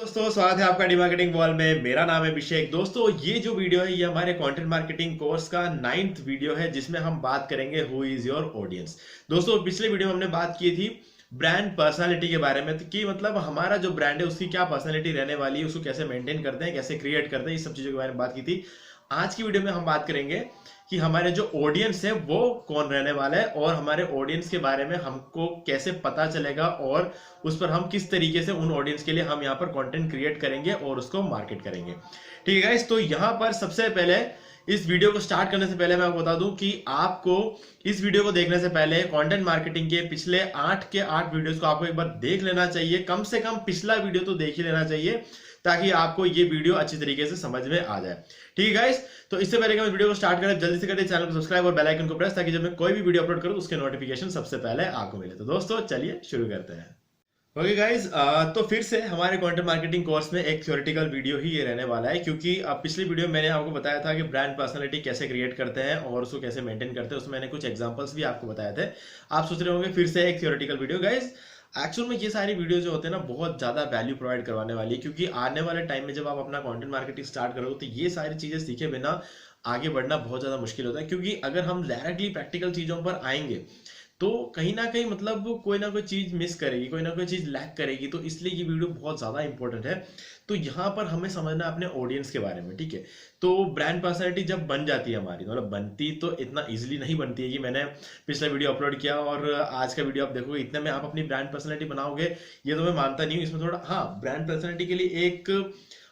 दोस्तों स्वागत है आपका डी मार्केटिंग वॉल में। मेरा नाम है अभिषेक। दोस्तों ये जो वीडियो है ये हमारे कंटेंट मार्केटिंग कोर्स का 9th वीडियो है जिसमें हम बात करेंगे हु इज योर ऑडियंस। दोस्तों पिछले वीडियो में हमने बात की थी ब्रांड पर्सनालिटी के बारे में, तो कि मतलब हमारा जो ब्रांड है उसकी क्या पर्सनालिटी रहने वाली है, उसको कैसे मेंटेन करते हैं, कैसे क्रिएट करते हैं, इस सब चीजों के बारे में बात की थी। आज की वीडियो में हम बात करेंगे कि हमारे जो ऑडियंस है वो कौन रहने वाला है और हमारे ऑडियंस के बारे में हमको कैसे पता चलेगा और उस पर हम किस तरीके से उन ऑडियंस के लिए हम यहाँ पर कंटेंट क्रिएट करेंगे और उसको मार्केट करेंगे। ठीक है गाइस, तो यहाँ पर सबसे पहले इस वीडियो को स्टार्ट करने से पहले मैं आपको बता दूं कि आपको इस वीडियो को देखने से पहले कंटेंट मार्केटिंग के पिछले 8 के 8 वीडियोस को आपको एक बार देख लेना चाहिए। कम से कम पिछला वीडियो तो देख ही लेना चाहिए ताकि आपको ये वीडियो अच्छी तरीके से समझ में आ जाए। ठीक है गाइस, तो इससे पहले कि हम वीडियो को स्टार्ट करें जल्दी से करें चैनल को सब्सक्राइब और बेल आइकन को प्रेस ताकि जब मैं कोई भी वीडियो अपलोड करूं उसके नोटिफिकेशन सबसे पहले आपको मिले। तो दोस्तों चलिए शुरू करते हैं। ओके गाइज, तो फिर से हमारे कंटेंट मार्केटिंग कोर्स में एक थ्योरेटिकल वीडियो ही ये रहने वाला है, क्योंकि पिछली वीडियो में मैंने आपको बताया था कि ब्रांड पर्सनालिटी कैसे क्रिएट करते हैं और उसको कैसे मेंटेन करते हैं। उसमें मैंने कुछ एग्जांपल्स भी आपको बताए थे। आप सोच रहे होंगे फिर से एक थ्योरेटिकल वीडियो। गाइज एक्चुअल में ये सारी वीडियो जो होते हैं ना बहुत ज्यादा वैल्यू प्रोवाइड करवाने वाली है, क्योंकि आने वाले टाइम में जब आप अपना कंटेंट मार्केटिंग स्टार्ट करोगे तो ये सारी चीजें सीखे बिना आगे बढ़ना बहुत ज्यादा मुश्किल होता है। क्योंकि अगर हम डायरेक्टली प्रैक्टिकल चीजों पर आएंगे तो कहीं ना कहीं मतलब कोई ना कोई चीज मिस करेगी, कोई ना कोई चीज लैक करेगी। तो इसलिए ये वीडियो बहुत ज्यादा इंपॉर्टेंट है। तो यहाँ पर हमें समझना है अपने ऑडियंस के बारे में। ठीक है, तो ब्रांड पर्सनैलिटी जब बन जाती है हमारी, मतलब बनती तो इतना इजीली नहीं बनती है कि मैंने पिछला वीडियो अपलोड किया और आज का वीडियो आप देखोगे इतने में आप अपनी ब्रांड पर्सनैलिटी बनाओगे, ये तो मैं मानता नहीं हूँ। इसमें थोड़ा हाँ, ब्रांड पर्सनैलिटी के लिए एक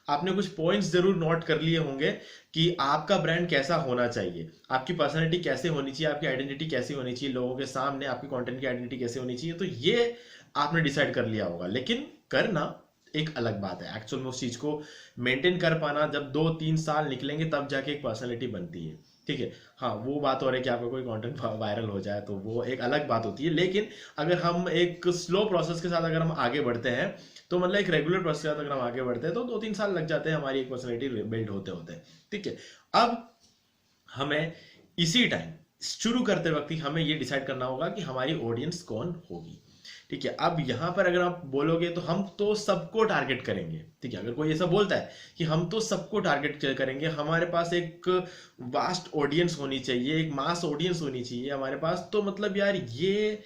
आपने कुछ पॉइंट्स जरूर नोट कर लिए होंगे कि आपका ब्रांड कैसा होना चाहिए, आपकी पर्सनैलिटी कैसे होनी चाहिए, आपकी आइडेंटिटी कैसी होनी चाहिए लोगों के सामने, आपकी कंटेंट की आइडेंटिटी कैसे होनी चाहिए। तो ये आपने डिसाइड कर लिया होगा, लेकिन करना एक अलग बात है। एक्चुअल में उस चीज को मेंटेन कर पाना, जब 2-3 साल निकलेंगे तब जाके एक पर्सनैलिटी बनती है। ठीक है, हाँ वो बात हो रही है कि आपका कोई कंटेंट वायरल हो जाए तो वो एक अलग बात होती है। लेकिन अगर हम एक स्लो प्रोसेस के साथ अगर हम आगे बढ़ते हैं तो मतलब एक रेगुलर प्रोसेस के साथ अगर हम आगे बढ़ते हैं तो 2-3 साल लग जाते हैं हमारी एक पर्सनैलिटी बिल्ड होते होते। ठीक है, अब हमें इसी टाइम शुरू करते वक्त ही हमें ये डिसाइड करना होगा कि हमारी ऑडियंस कौन होगी। ठीक है, अब यहां पर अगर आप बोलोगे तो हम तो सबको टारगेट करेंगे। ठीक है, अगर कोई ऐसा बोलता है कि हम तो सबको टारगेट करेंगे, हमारे पास एक वास्ट ऑडियंस होनी चाहिए, एक मास ऑडियंस होनी चाहिए हमारे पास, तो मतलब यार ये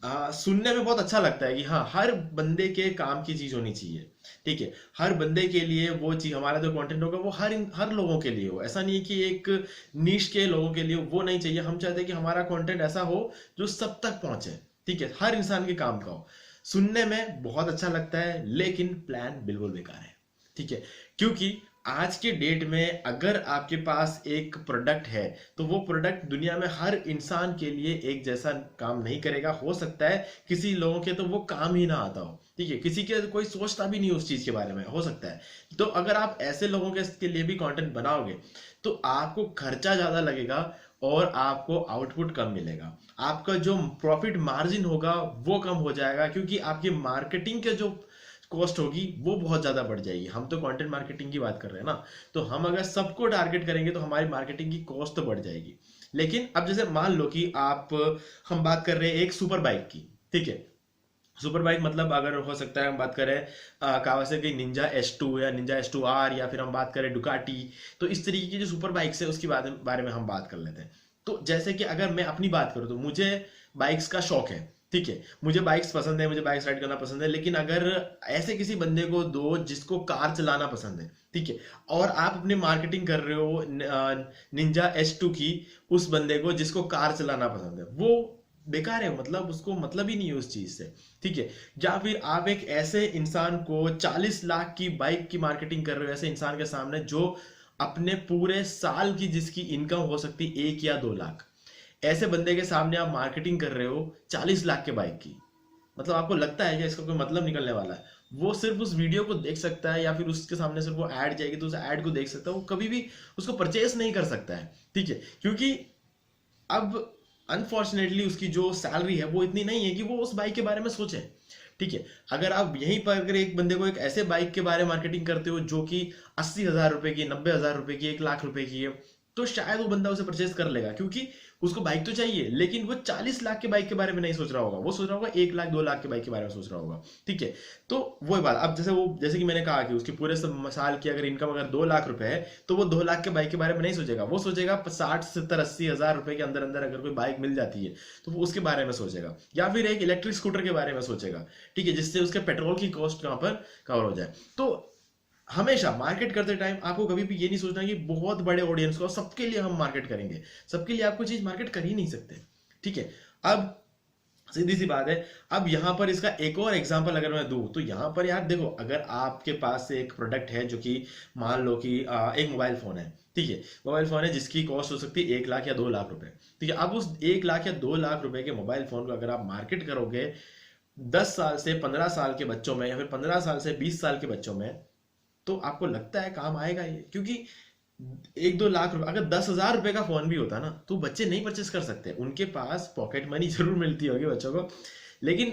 सुनने में बहुत अच्छा लगता है कि हाँ हर बंदे के काम की चीज होनी चाहिए। ठीक है, हर बंदे के लिए वो चीज, हमारा जो कंटेंट होगा वो हर लोगों के लिए हो। ऐसा नहीं है कि एक निश के लोगों के लिए वो नहीं चाहिए। हम चाहते हैं कि हमारा कंटेंट ऐसा हो जो सब तक पहुंचे। ठीक है, हर इंसान के काम का हो। सुनने में बहुत अच्छा लगता है लेकिन प्लान बिल्कुल बेकार है। ठीक है, क्योंकि आज के डेट में अगर आपके पास एक प्रोडक्ट है तो वो प्रोडक्ट दुनिया में हर इंसान के लिए एक जैसा काम नहीं करेगा। हो सकता है किसी लोगों के तो वो काम ही ना आता हो। ठीक है, किसी के कोई सोचता भी नहीं उस चीज के बारे में, हो सकता है। तो अगर आप ऐसे लोगों के लिए भी कंटेंट बनाओगे तो आपको खर्चा ज्यादा लगेगा और आपको आउटपुट कम मिलेगा। आपका जो प्रॉफिट मार्जिन होगा वो कम हो जाएगा, क्योंकि आपकी मार्केटिंग के जो कॉस्ट होगी वो बहुत ज्यादा बढ़ जाएगी। हम तो कंटेंट मार्केटिंग की बात कर रहे हैं ना, तो हम अगर सबको टारगेट करेंगे तो हमारी मार्केटिंग की कॉस्ट तो बढ़ जाएगी। लेकिन अब जैसे मान लो कि हम बात कर रहे हैं एक सुपर बाइक की। ठीक है, सुपर बाइक मतलब अगर हो सकता है हम बात करें कावासाकी निंजा S2 या निंजा S2R, या फिर हम बात करें डुकाटी। तो इस तरीके की जो सुपर बाइक्स है उसके बारे में हम बात कर लेते हैं। तो जैसे कि अगर मैं अपनी बात करूं तो मुझे बाइक्स का शौक है। ठीक है, मुझे बाइक्स पसंद है, मुझे बाइक्स राइड करना पसंद है। लेकिन अगर ऐसे किसी बंदे को दो जिसको कार चलाना पसंद है, ठीक है, और आप अपनी मार्केटिंग कर रहे हो निंजा S2 की उस बंदे को जिसको कार चलाना पसंद है, वो बेकार है। मतलब उसको मतलब ही नहीं है उस चीज से। ठीक है, या फिर आप एक ऐसे इंसान को 40 लाख की बाइक की मार्केटिंग कर रहे हो ऐसे इंसान के सामने जो अपने पूरे साल की जिसकी इनकम हो सकती 1 या 2 लाख, ऐसे बंदे के सामने आप मार्केटिंग कर रहे हो 40 लाख के बाइक की। मतलब आपको लगता है कि इसका कोई मतलब निकलने वाला है? वो सिर्फ उस वीडियो को देख सकता है या फिर उसके सामने सिर्फ वो ऐड जाएगी तो उस ऐड को देख सकता है, वो कभी भी उसको परचेस नहीं कर सकता है। ठीक है, क्योंकि अब अनफॉर्चुनेटली उसकी जो सैलरी है वो इतनी नहीं है कि वो उस बाइक के बारे में सोचे। ठीक है, अगर आप यहीं पर अगर एक बंदे को एक ऐसे बाइक के बारे में मार्केटिंग करते हो जो कि 80,000 रुपए की, 90,000 रुपए की, 1 लाख रुपए की है, तो शायद वो बंदा उसे परचेज कर लेगा, क्योंकि उसको बाइक तो चाहिए, लेकिन वो 40 लाख के बाइक के बारे में नहीं सोच रहा होगा, वो सोच रहा होगा 1 लाख 2 लाख के बाइक के बारे में सोच रहा होगा। ठीक है, तो वो बात, अब जैसे कि मैंने कहा कि उसकी पूरे साल की अगर इनकम अगर 2 लाख रुपए है, तो वो 2 लाख के बाइक के बारे में नहीं सोचेगा, वो सोचेगा 60 70 80 हजार रुपए के अंदर अंदर अगर कोई बाइक मिल जाती है तो वो उसके बारे में सोचेगा, या फिर एक इलेक्ट्रिक स्कूटर के बारे में सोचेगा। ठीक है, जिससे उसके पेट्रोल की कॉस्ट कहां पर कवर हो जाए। तो हमेशा मार्केट करते टाइम आपको कभी भी ये नहीं सोचना कि बहुत बड़े ऑडियंस को सबके लिए हम मार्केट करेंगे, सबके लिए आपको चीज मार्केट कर ही नहीं सकते। ठीक है, अब सीधी सी बात है। अब यहां पर इसका एक और एग्जांपल अगर मैं दूं तो यहां पर यार देखो, अगर आपके पास एक प्रोडक्ट है जो कि मान लो कि एक मोबाइल फोन है। ठीक है, मोबाइल फोन है जिसकी कॉस्ट हो सकती है 1 लाख या 2 लाख रुपए। ठीक है, अब उस 1 लाख या 2 लाख रुपए के मोबाइल फोन को अगर आप मार्केट करोगे 10 साल से 15 साल के बच्चों में, या फिर 15 साल से 20 साल के बच्चों में, तो आपको लगता है काम आएगा ये? क्योंकि 1 2 लाख रुपए, अगर 10,000 रुपए का फोन भी होता ना तो बच्चे नहीं परचेस कर सकते, उनके पास पॉकेट मनी जरूर मिलती होगी बच्चों को, लेकिन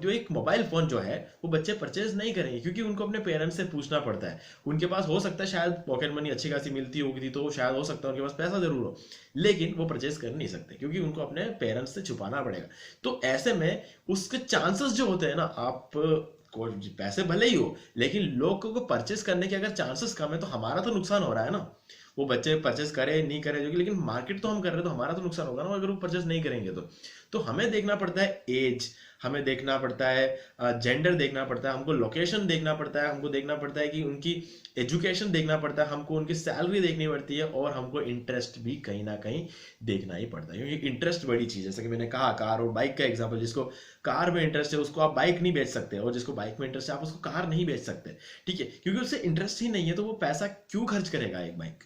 जो एक मोबाइल फोन जो है वो बच्चे परचेज नहीं करेंगे, क्योंकि उनको अपने पेरेंट्स से पूछना पड़ता है। उनके पास हो सकता है शायद पॉकेट मनी अच्छी खासी मिलती होगी थी, तो शायद हो सकता है उनके पास पैसा जरूर हो, लेकिन वो परचेज कर नहीं सकते क्योंकि उनको अपने पेरेंट्स से छुपाना पड़ेगा। तो ऐसे में उसके चांसेस जो होते हैं ना, आप को पैसे भले ही हो, लेकिन लोगों को परचेस करने के अगर चांसेस कम है तो हमारा तो नुकसान हो रहा है ना। वो बच्चे परचेस करे नहीं करे जो कि, लेकिन मार्केट तो हम कर रहे हैं तो हमारा तो नुकसान होगा ना अगर वो परचेस नहीं करेंगे तो हमें देखना पड़ता है एज, हमें देखना पड़ता है जेंडर, देखना पड़ता है हमको, लोकेशन देखना पड़ता है हमको, देखना पड़ता है कि उनकी एजुकेशन देखना पड़ता है हमको, उनकी सैलरी देखनी पड़ती है, और हमको इंटरेस्ट भी कहीं ना कहीं देखना ही पड़ता है, क्योंकि इंटरेस्ट बड़ी चीज है। जैसे कि मैंने कहा कार और बाइक का एग्जांपल, जिसको कार में इंटरेस्ट है उसको आप बाइक नहीं बेच सकते, और जिसको बाइक में इंटरेस्ट है आप उसको कार नहीं बेच सकते। ठीक है, क्योंकि उससे इंटरेस्ट ही नहीं है तो वो पैसा क्यों खर्च करेगा एक बाइक।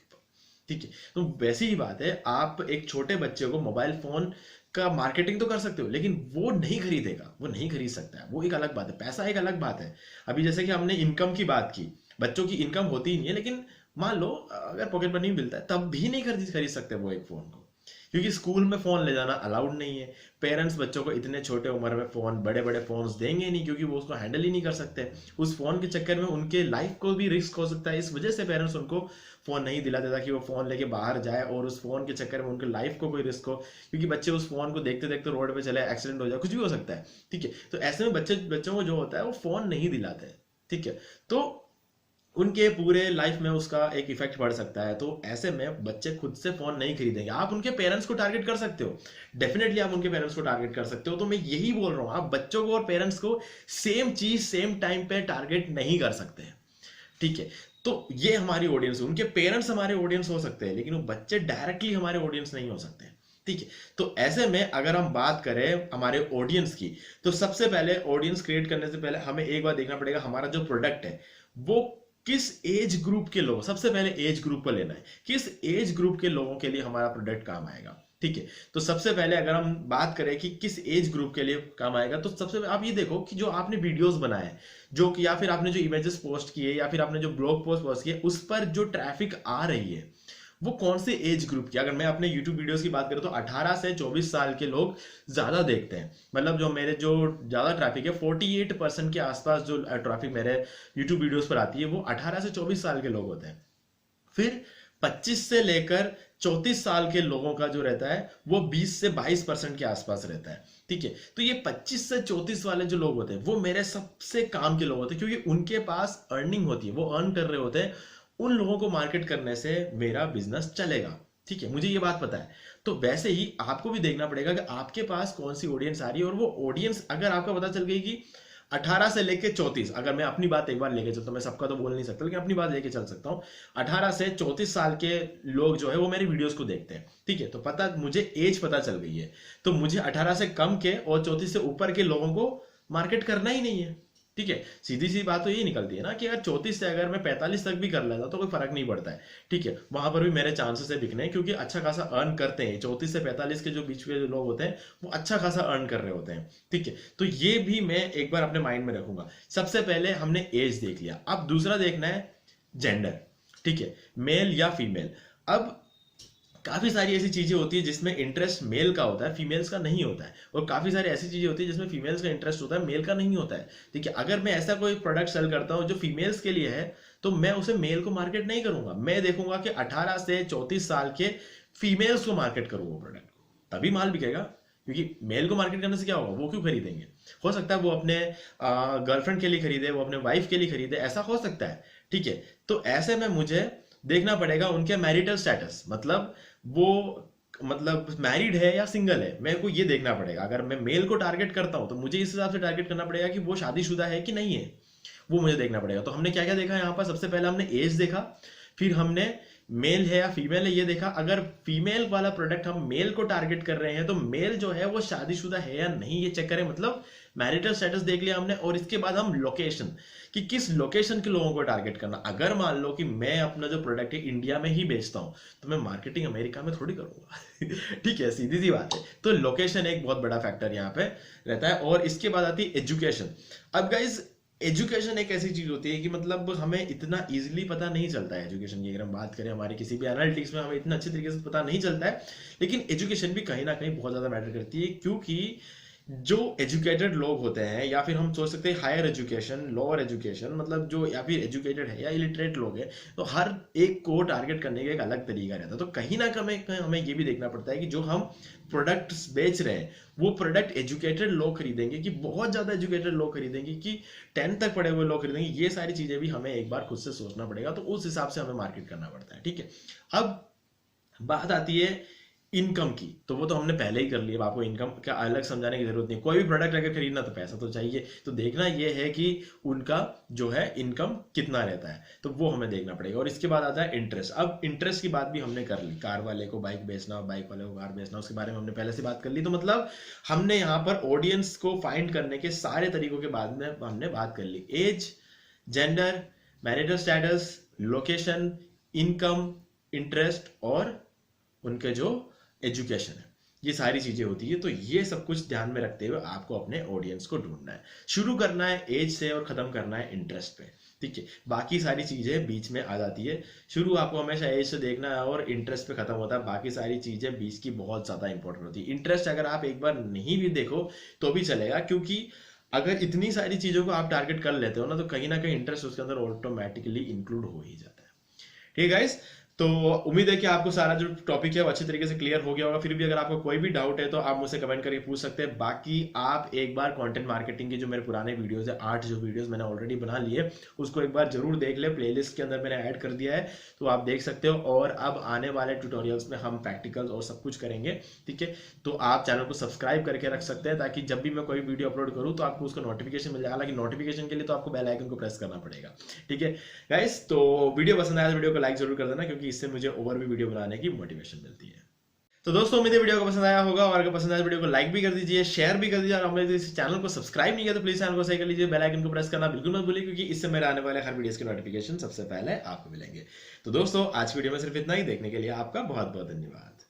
ठीक है, तो वैसी ही बात है, आप एक छोटे बच्चे को मोबाइल फोन का मार्केटिंग तो कर सकते हो, लेकिन वो नहीं खरीदेगा, वो नहीं खरीद सकता है, वो एक अलग बात है, पैसा एक अलग बात है। अभी जैसे कि हमने इनकम की बात की, बच्चों की इनकम होती ही नहीं है, लेकिन मान लो अगर पॉकेट मनी मिलता है तब भी नहीं खरीद सकते वो एक फोन को, क्योंकि स्कूल में फोन ले जाना अलाउड नहीं है। पेरेंट्स बच्चों को इतने छोटे उम्र में फोन, बड़े बड़े फोन्स देंगे नहीं, क्योंकि वो उसको हैंडल ही नहीं कर सकते। उस फोन के चक्कर में उनके लाइफ को भी रिस्क हो सकता है, इस वजह से पेरेंट्स उनको फोन नहीं दिलाते ताकि वो फोन लेके बाहर जाए और उस फोन के चक्कर में उनके लाइफ को कोई रिस्क हो, क्योंकि बच्चे उस फोन को देखते देखते रोड पे चले, एक्सीडेंट हो जाए, कुछ भी हो सकता है। ठीक है, तो ऐसे में बच्चों को जो होता है वो फोन नहीं दिलाते। ठीक है, तो उनके पूरे लाइफ में उसका एक इफेक्ट पड़ सकता है। तो ऐसे में बच्चे खुद से फोन नहीं खरीदेंगे। आप उनके पेरेंट्स को टारगेट कर सकते हो, डेफिनेटली आप उनके पेरेंट्स को टारगेट कर सकते हो। तो मैं यही बोल रहा हूं, आप बच्चों को और पेरेंट्स को सेम चीज सेम टाइम पे टारगेट नहीं कर सकते। ठीक है, तो ये हमारी ऑडियंस है, उनके पेरेंट्स हमारे ऑडियंस हो सकते हैं, लेकिन वो बच्चे डायरेक्टली हमारे ऑडियंस नहीं हो सकते। ठीक है, तो ऐसे में अगर हम बात करें हमारे ऑडियंस की, तो सबसे पहले ऑडियंस क्रिएट करने से पहले हमें एक बार देखना पड़ेगा हमारा जो प्रोडक्ट है वो किस एज ग्रुप के लोग, सबसे पहले एज ग्रुप को लेना है, किस एज ग्रुप के लोगों के लिए हमारा प्रोडक्ट काम आएगा। ठीक है, तो सबसे पहले अगर हम बात करें कि किस एज ग्रुप के लिए काम आएगा, तो सबसे पहले आप ये देखो कि जो आपने वीडियोस बनाए, जो कि या फिर आपने जो इमेजेस पोस्ट किए, या फिर आपने जो ब्लॉग पोस्ट किए, उस पर जो ट्रैफिक आ रही है वो कौन से एज ग्रुप की। अगर मैं अपने YouTube वीडियोस की बात करूं तो 18 से 24 साल के लोग ज्यादा देखते हैं। मतलब जो मेरे जो ज्यादा ट्रैफिक है 48% के आसपास जो ट्रैफिक मेरे YouTube वीडियोस पर आती है वो 18 से 24 साल के लोग होते हैं। फिर 25 से लेकर 34 साल के लोगों का जो रहता है वो 20 से 22% के आसपास रहता है। ठीक है, तो ये 25 से 34 वाले जो लोग होते हैं वो मेरे सबसे काम के लोग होते हैं, क्योंकि उनके पास अर्निंग होती है, वो अर्न कर रहे होते हैं। उन लोगों को मार्केट करने से मेरा बिजनेस चलेगा। ठीक है, मुझे ये बात पता है। तो वैसे ही आपको भी देखना पड़ेगा कि आपके पास कौन सी ऑडियंस आ रही है, और वो ऑडियंस अगर आपका पता चल गई कि 18 से लेके 34, अगर मैं अपनी बात एक बार लेके चलता हूं, मैं सबका तो बोल नहीं सकता लेकिन अपनी बात लेके चल सकता हूं, 18 से 34 साल के लोग जो है वो मेरी वीडियोस को देखते हैं। ठीक है, तो पता, मुझे एज पता चल गई है, तो मुझे 18 से कम के और 34 से ऊपर के लोगों को मार्केट करना ही नहीं है। ठीक है, सीधी सी बात तो यही निकलती है ना कि अगर 34 से अगर मैं 45 तक भी कर लेता तो कोई फर्क नहीं पड़ता है। ठीक है, वहां पर भी मेरे चांसेस है बिकने, क्योंकि अच्छा खासा अर्न करते हैं। 34 से 45 के जो बीच के जो लोग होते हैं वो अच्छा खासा अर्न कर रहे होते हैं। ठीक है, तो ये भी मैं एक बार अपने माइंड में रखूंगा। सबसे पहले हमने एज देख लिया, अब दूसरा देखना है जेंडर। ठीक है, मेल या फीमेल। अब काफी सारी ऐसी चीजें होती है जिसमें इंटरेस्ट मेल का होता है, फीमेल्स का नहीं होता है, और काफी सारी ऐसी चीजें होती है जिसमें फीमेल्स का इंटरेस्ट होता है, मेल का नहीं होता है। ठीक है, अगर मैं ऐसा कोई प्रोडक्ट सेल करता हूं जो फीमेल्स के लिए है तो मैं उसे मेल को मार्केट नहीं करूंगा। मैं देखूंगा कि 18 से 34 साल के फीमेल्स को मार्केट करूँ वो प्रोडक्ट को, तभी माल बिकेगा। क्योंकि मेल को मार्केट करने से क्या होगा, वो क्यों खरीदेंगे? हो सकता है वो अपने गर्लफ्रेंड के लिए खरीदे, वो अपने वाइफ के लिए खरीदे, ऐसा हो सकता है, ठीक है। तो ऐसे में मुझे देखना पड़ेगा उनके मैरिटल स्टेटस, मतलब वो मतलब मैरिड है या सिंगल है, मेरे को ये देखना पड़ेगा। अगर मैं मेल को टारगेट करता हूं तो मुझे इस हिसाब से टारगेट करना पड़ेगा कि वो शादीशुदा है कि नहीं है, वो मुझे देखना पड़ेगा। तो हमने क्या क्या देखा यहाँ पर, सबसे पहले हमने एज देखा, फिर हमने मेल है या फीमेल है ये देखा। अगर फीमेल वाला प्रोडक्ट हम मेल को टारगेट कर रहे हैं तो मेल जो है वो शादीशुदा है या नहीं ये चेक करें, मतलब मैरिटल स्टेटस देख लिया हमने। और इसके बाद हम लोकेशन, कि किस लोकेशन के लोगों को टारगेट करना। अगर मान लो कि मैं अपना जो प्रोडक्ट है इंडिया में ही बेचता हूं तो मैं मार्केटिंग अमेरिका में थोड़ी करूंगा ठीक है, सीधी सी बात है। तो लोकेशन एक बहुत बड़ा फैक्टर यहाँ पे रहता है। और इसके बाद आती है एजुकेशन। अब गाइज एजुकेशन एक ऐसी चीज होती है कि मतलब हमें इतना इजीली पता नहीं चलता है एजुकेशन की। अगर हम बात करें हमारे किसी भी एनालिटिक्स में हमें इतना अच्छे तरीके से पता नहीं चलता है, लेकिन एजुकेशन भी कहीं ना कहीं बहुत ज्यादा मैटर करती है। क्योंकि जो एजुकेटेड लोग होते हैं, या फिर हम सोच सकते हैं हायर एजुकेशन, लोअर एजुकेशन, मतलब जो या फिर एजुकेटेड है या इलिटरेट लोग हैं, तो हर एक को टारगेट करने का एक अलग तरीका रहता है। तो कहीं ना कहीं हमें ये भी देखना पड़ता है कि जो हम प्रोडक्ट्स बेच रहे हैं वो प्रोडक्ट एजुकेटेड लोग खरीदेंगे कि बहुत ज्यादा एजुकेटेड लोग खरीदेंगे कि 10 तक पढ़े हुए लोग खरीदेंगे। ये सारी चीजें भी हमें एक बार खुद से सोचना पड़ेगा, तो उस हिसाब से हमें मार्केट करना पड़ता है, ठीक है। अब बात आती है इनकम की, तो वो तो हमने पहले ही कर लिया। आपको इनकम का अलग समझाने की जरूरत नहीं। कोई भी प्रोडक्ट अगर खरीदना तो पैसा तो चाहिए, तो देखना ये है कि उनका जो है इनकम कितना रहता है, तो वो हमें देखना पड़ेगा। और इसके बाद आता है इंटरेस्ट। अब इंटरेस्ट की बात भी हमने कर ली, कार वाले को बाइक बेचना और बाइक वाले को कार बेचना, उसके बारे में हमने पहले से बात कर ली। तो मतलब हमने यहाँ पर ऑडियंस को फाइंड करने के सारे तरीकों के बाद में हमने बात कर ली। Age, gender, marital status, location, income, interest और उनके जो एजुकेशन है, ये सारी चीजें होती है। तो ये सब कुछ ध्यान में रखते हुए आपको अपने ऑडियंस को ढूंढना है। शुरू करना है एज से और खत्म करना है इंटरेस्ट पे, ठीक है। बाकी सारी चीजें बीच में आ जाती है। शुरू आपको हमेशा एज से देखना है और इंटरेस्ट पे खत्म होता है। बाकी सारी चीजें बीच की बहुत ज्यादा इंपॉर्टेंट होती है। इंटरेस्ट अगर आप एक बार नहीं भी देखो तो भी चलेगा, क्योंकि अगर इतनी सारी चीजों को आप टारगेट कर लेते हो ना, तो कहीं ना कहीं इंटरेस्ट उसके अंदर ऑटोमेटिकली इंक्लूड हो ही जाता है, ठीक है गाइस। तो उम्मीद है कि आपको सारा जो टॉपिक है वो अच्छे तरीके से क्लियर हो गया होगा। फिर भी अगर आपको कोई भी डाउट है तो आप मुझसे कमेंट करके पूछ सकते हैं। बाकी आप एक बार कंटेंट मार्केटिंग की जो मेरे पुराने वीडियोस है, 8 जो वीडियोस मैंने ऑलरेडी बना लिए, उसको एक बार जरूर देख ले। प्लेलिस्ट के अंदर मैंने ऐड कर दिया है, तो आप देख सकते हो। और अब आने वाले ट्यूटोरियल्स में हम प्रैक्टिकल्स और सब कुछ करेंगे, ठीक है। तो आप चैनल को सब्सक्राइब करके रख सकते हैं, ताकि जब भी मैं कोई वीडियो अपलोड करूँ तो आपको उसका नोटिफिकेशन मिल जाएगा। हालांकि नोटिफिकेशन के लिए तो आपको बेल आइकन को प्रेस करना पड़ेगा, ठीक है गाइस। तो वीडियो पसंद आया तो वीडियो को लाइक जरूर कर देना, क्योंकि इससे मुझे और वीडियो बनाने की मोटिवेशन मिलती है। तो दोस्तों उम्मीद है वीडियो को पसंद आया होगा, और अगर पसंद आया तो वीडियो को लाइक भी कर दीजिए, शेयर भी कर दीजिए। और हमारे इस चैनल को सब्सक्राइब नहीं किया तो प्लीज चैनल को सही कर लीजिए। बेल आइकन को प्रेस करना बिल्कुल मत भूलिए, क्योंकि इससे मेरे आने वाले हर वीडियोस के नोटिफिकेशन सबसे पहले आपको मिलेंगे। तो दोस्तों आज की वीडियो में सिर्फ इतना ही। देखने के लिए आपका बहुत बहुत धन्यवाद।